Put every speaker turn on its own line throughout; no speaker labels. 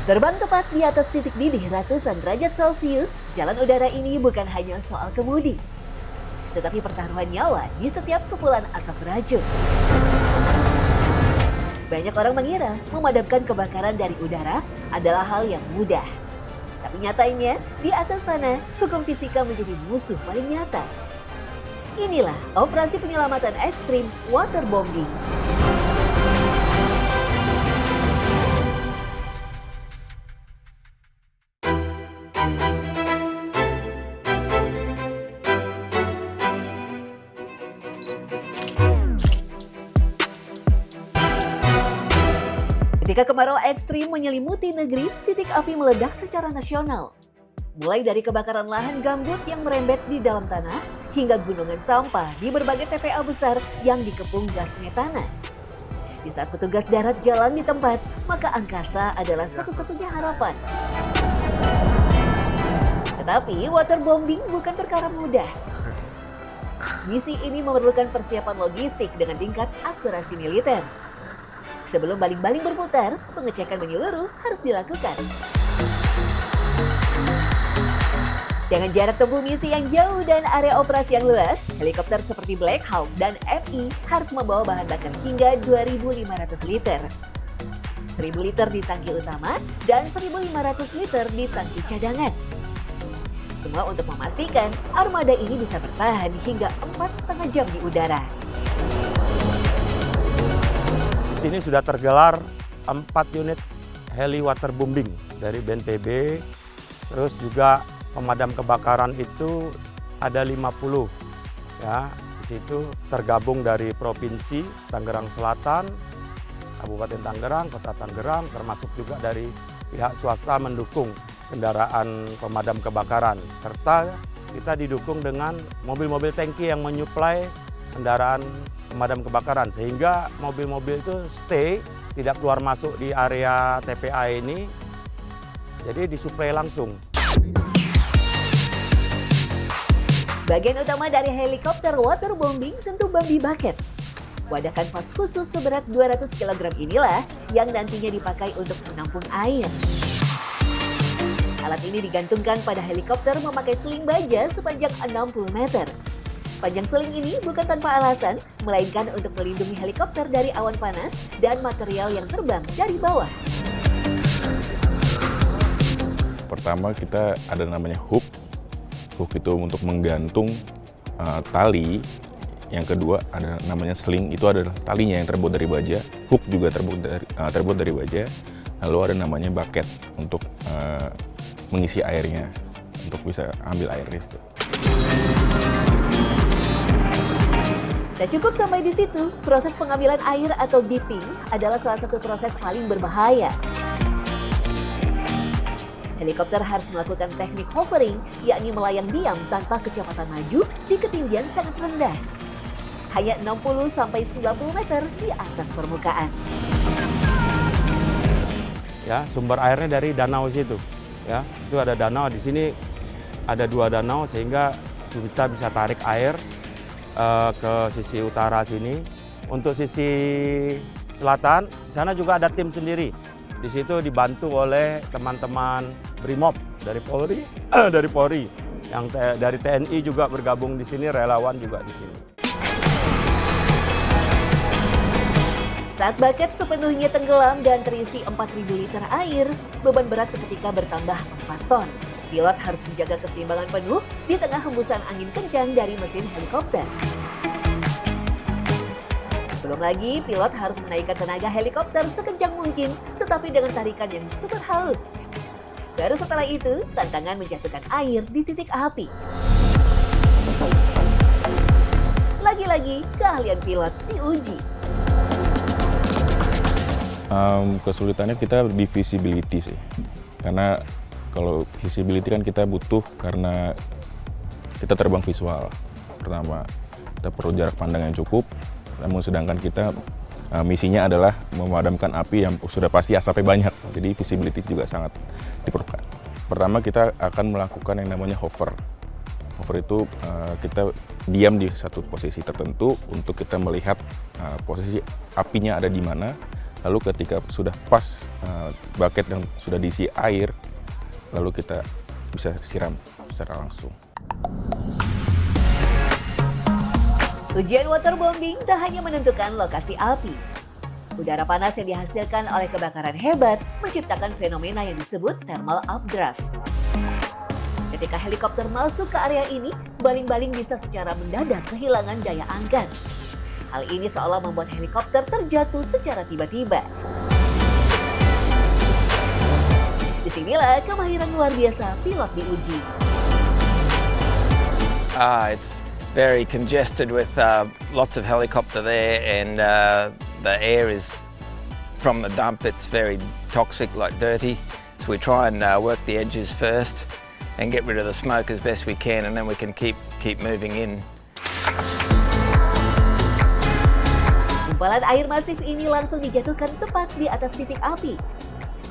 Terbang tepat di atas titik didih ratusan derajat Celcius, jalan udara ini bukan hanya soal kemudi, tetapi pertaruhan nyawa di setiap kepulan asap beracun. Banyak orang mengira memadamkan kebakaran dari udara adalah hal yang mudah. Tapi nyatanya, di atas sana, hukum fisika menjadi musuh paling nyata. Inilah operasi penyelamatan ekstrim waterbombing. Ketika kemarau ekstrim menyelimuti negeri, titik api meledak secara nasional. Mulai dari kebakaran lahan gambut yang merembet di dalam tanah, hingga gunungan sampah di berbagai TPA besar yang dikepung gas metana. Di saat petugas darat jalan di tempat, maka angkasa adalah satu-satunya harapan. Tetapi waterbombing bukan perkara mudah. Misi ini memerlukan persiapan logistik dengan tingkat akurasi militer. Sebelum baling-baling berputar, pengecekan menyeluruh harus dilakukan. Dengan jarak tempuh misi yang jauh dan area operasi yang luas, helikopter seperti Black Hawk dan MI harus membawa bahan bakar hingga 2.500 liter. 1.000 liter di tangki utama dan 1.500 liter di tangki cadangan. Semua untuk memastikan armada ini bisa bertahan hingga 4,5 jam di udara.
Di sini sudah tergelar 4 unit heli waterbombing dari BNPB, terus juga pemadam kebakaran itu ada 50. Ya, di situ tergabung dari Provinsi Tangerang Selatan, Kabupaten Tangerang, Kota Tangerang, termasuk juga dari pihak swasta mendukung kendaraan pemadam kebakaran. Serta kita didukung dengan mobil-mobil tangki yang menyuplai kendaraan pemadam kebakaran, sehingga mobil-mobil itu stay, tidak keluar masuk di area TPA ini, jadi disuplai langsung.
Bagian utama dari helikopter waterbombing tentu Bambi Bucket. Wadah kanvas khusus seberat 200 kg inilah yang nantinya dipakai untuk menampung air. Alat ini digantungkan pada helikopter memakai seling baja sepanjang 60 meter. Panjang seling ini bukan tanpa alasan, melainkan untuk melindungi helikopter dari awan panas dan material yang terbang dari bawah.
Pertama kita ada namanya hook. Hook itu untuk menggantung tali. Yang kedua ada namanya sling, itu adalah talinya yang terbuat dari baja. Hook juga terbuat dari baja. Lalu ada namanya bucket untuk mengisi airnya, untuk bisa ambil air di situ.
Tak cukup sampai di situ, proses pengambilan air atau dipping adalah salah satu proses paling berbahaya. Helikopter harus melakukan teknik hovering, yakni melayang diam tanpa kecepatan maju di ketinggian sangat rendah. Hanya 60-90 meter di atas permukaan.
Ya, sumber airnya dari danau situ. Ya, itu ada danau, di sini ada 2 danau sehingga kita bisa tarik air ke sisi utara sini. Untuk sisi selatan, di sana juga ada tim sendiri. Di situ dibantu oleh teman-teman Brimob dari Polri, yang dari TNI juga bergabung di sini, relawan juga di sini.
Saat bucket sepenuhnya tenggelam dan terisi 4.000 liter air, beban berat seketika bertambah 4 ton. Pilot harus menjaga keseimbangan penuh di tengah hembusan angin kencang dari mesin helikopter. Belum lagi, pilot harus menaikkan tenaga helikopter sekencang mungkin, tetapi dengan tarikan yang super halus. Baru setelah itu, tantangan menjatuhkan air di titik api. Lagi-lagi, keahlian pilot diuji.
Kesulitannya kita di visibility sih, karena kalau visibility kan kita butuh karena kita terbang visual. Pertama, kita perlu jarak pandang yang cukup, namun sedangkan kita misinya adalah memadamkan api yang sudah pasti asapnya banyak, jadi visibility juga sangat diperlukan. Pertama kita akan melakukan yang namanya hover. Hover itu kita diam di satu posisi tertentu untuk kita melihat posisi apinya ada di mana, Lalu ketika sudah pas bucket yang sudah diisi air, lalu kita bisa siram secara langsung.
Ujian waterbombing tak hanya menentukan lokasi api. Udara panas yang dihasilkan oleh kebakaran hebat menciptakan fenomena yang disebut thermal updraft. Ketika helikopter masuk ke area ini, baling-baling bisa secara mendadak kehilangan daya angkat. Hal ini seolah membuat helikopter terjatuh secara tiba-tiba. Disinilah kemahiran luar biasa pilot diuji.
It's very congested with lots of helicopter there, and the air is from the dump. It's very toxic, like dirty. So we try and work the edges first and get rid of the smoke as best we can, and then we can keep moving in.
Gumpalan air masif ini langsung dijatuhkan tepat di atas titik api.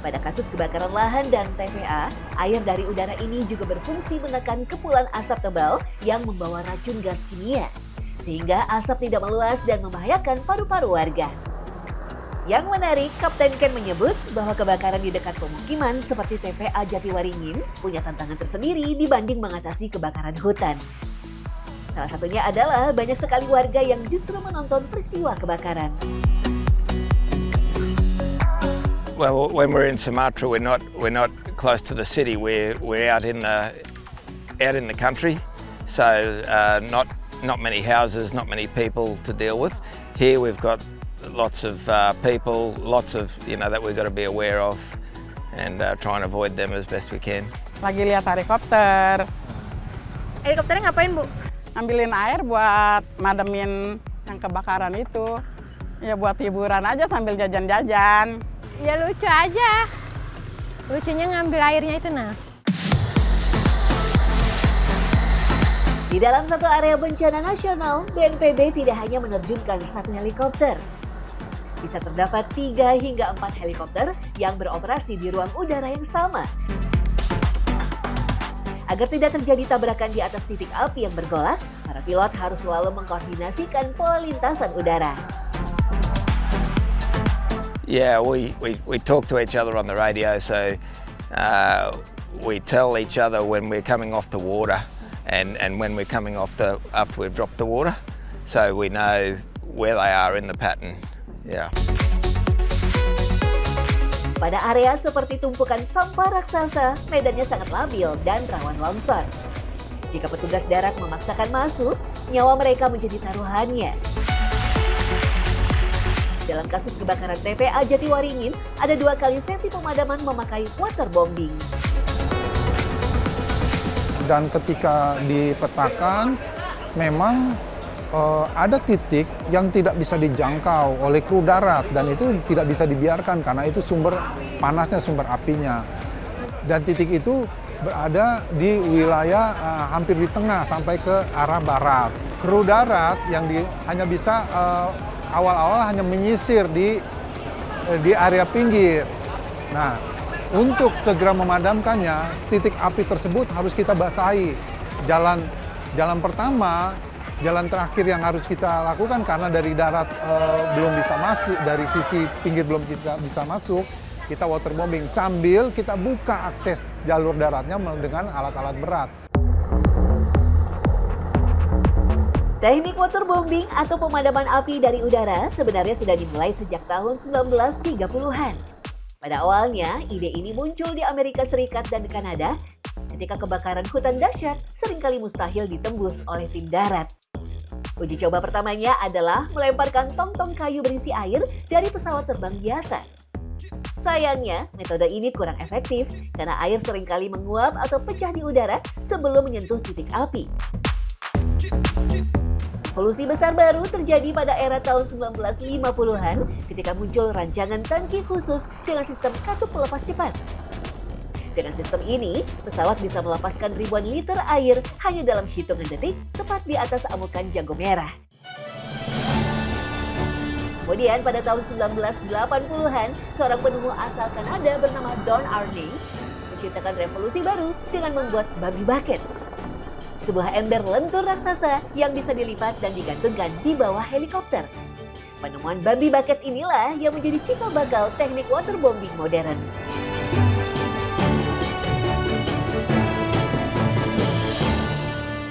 Pada kasus kebakaran lahan dan TPA, air dari udara ini juga berfungsi menekan kepulan asap tebal yang membawa racun gas kimia, sehingga asap tidak meluas dan membahayakan paru-paru warga. Yang menarik, Kapten Ken menyebut bahwa kebakaran di dekat pemukiman seperti TPA Jatiwaringin punya tantangan tersendiri dibanding mengatasi kebakaran hutan. Salah satunya adalah banyak sekali warga yang justru menonton peristiwa kebakaran.
Well, when we're in Sumatra, we're not close to the city. We're out in the country, so not many houses, not many people to deal with. Here we've got lots of people, lots of that we've got to be aware of, and try and avoid them as best we can.
Lagi lihat helikopter.
Helikopternya ngapain, Bu?
Ambilin air buat mademin yang kebakaran itu. Ya buat hiburan aja sambil jajan-jajan.
Ya lucu aja. Lucunya ngambil airnya itu nah.
Di dalam satu area bencana nasional, BNPB tidak hanya menerjunkan satu helikopter. Bisa terdapat 3 hingga 4 helikopter yang beroperasi di ruang udara yang sama. Agar tidak terjadi tabrakan di atas titik api yang bergolak, para pilot harus selalu mengkoordinasikan pola lintasan udara.
Yeah, we talk to each other on the radio, so we tell each other when we're coming off the water and when we're coming off after we've dropped the water, so we know where they are in the pattern. Yeah.
Pada area seperti tumpukan sampah raksasa, medannya sangat labil dan rawan longsor. Jika petugas darat memaksakan masuk, nyawa mereka menjadi taruhannya. Dalam kasus kebakaran TPA Jatiwaringin, ada 2 kali sesi pemadaman memakai waterbombing.
Dan ketika dipetakan, memang ada titik yang tidak bisa dijangkau oleh kru darat dan itu tidak bisa dibiarkan karena itu sumber panasnya, sumber apinya. Dan titik itu berada di wilayah hampir di tengah sampai ke arah barat. Kru darat yang hanya bisa awal-awal hanya menyisir di area pinggir. Nah, untuk segera memadamkannya, titik api tersebut harus kita basahi. Jalan pertama, jalan terakhir yang harus kita lakukan karena dari darat belum bisa masuk, dari sisi pinggir belum kita bisa masuk, kita waterbombing sambil kita buka akses jalur daratnya dengan alat-alat berat.
Teknik waterbombing atau pemadaman api dari udara sebenarnya sudah dimulai sejak tahun 1930-an. Pada awalnya, ide ini muncul di Amerika Serikat dan Kanada ketika kebakaran hutan dahsyat seringkali mustahil ditembus oleh tim darat. Uji coba pertamanya adalah melemparkan tong-tong kayu berisi air dari pesawat terbang biasa. Sayangnya, metode ini kurang efektif karena air seringkali menguap atau pecah di udara sebelum menyentuh titik api. Revolusi besar baru terjadi pada era tahun 1950-an ketika muncul rancangan tangki khusus dengan sistem katup pelepas cepat. Dengan sistem ini, pesawat bisa melepaskan ribuan liter air hanya dalam hitungan detik tepat di atas amukan jago merah. Kemudian pada tahun 1980-an, seorang penemu asal Kanada bernama Don Arney menciptakan revolusi baru dengan membuat babi bucket. Sebuah ember lentur raksasa yang bisa dilipat dan digantungkan di bawah helikopter. Penemuan Bambi Bucket inilah yang menjadi cikal bakal teknik waterbombing modern.